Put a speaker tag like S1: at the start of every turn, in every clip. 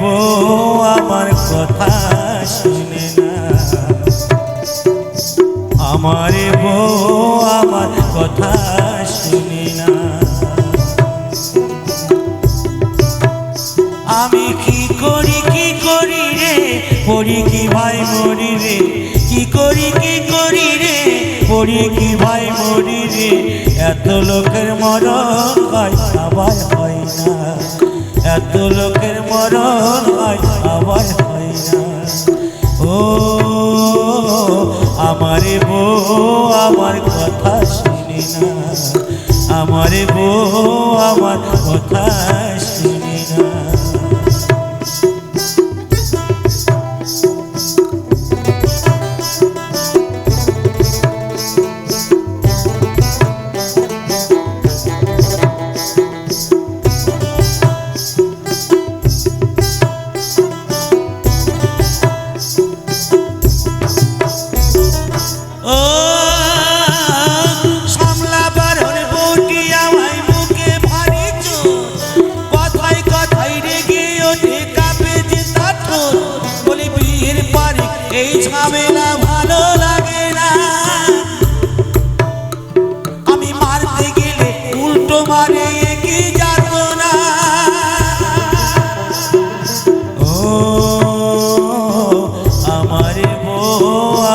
S1: বউ আমার কথা শুনে না, আমার বউ আমার কথা শুনে না। আমি কি করি রে, পড়ি কি ভাই মরি রে, কি করি রে, পড়ি কি ভাই মরি রে। এত লোকের মরণ হয় আবার হয় না, এত লোকের মরণ হয় আবার হয় না। ও আমার বউ আমার কথা শুনে না, আমার বউ আমার কথা শুনে না। ও সামলাবার বউটি আমায় মুখে ভারী চোর, কথায় কথায় রেগে ওঠে কাঁপে যে তার ঠোঁট। বলি বিয়ের পরে এই ঝামেলা ভালো লাগে না, আমি মারতে গেলে উল্টো মারে কি যাত না। ও আমার বউ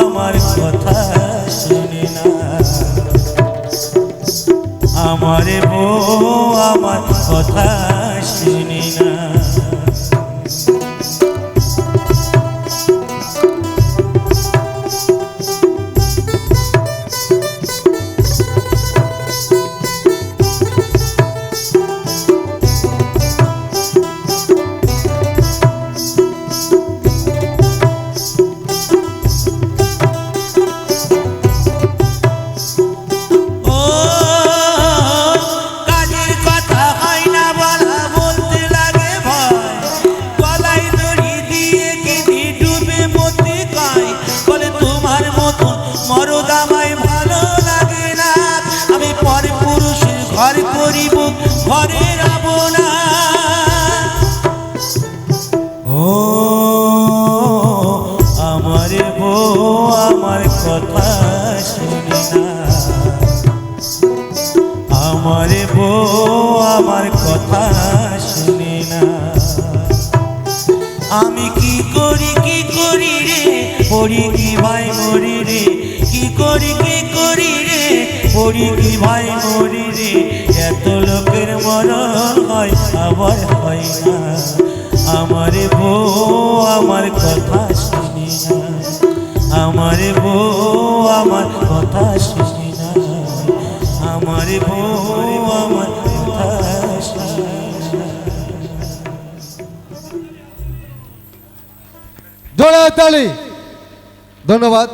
S1: আমার কথা শুনে না, আমার বউ আমার কথা শুনে না। মরদ আমায় ভালো লাগে না, আমি পর পুরুষের ঘর করিব ঘরে রাব না। ও আমার বউ আমার কথা শুনে না, আমার বউ আমার কথা শুনে না। আমি কি করি রে, পড়ি কি ভাই মরি রে, কি করি রে, পড়ি কি ভাই মরি রে। এত লোকের মরণ হয় আবার হয় না, আমার বউ আমার কথা শুনে না, আমার বউ আমার কথা শুনে না, আমার বউ আমার কথা শুনে না।
S2: জোরে তালি, ধন্যবাদ।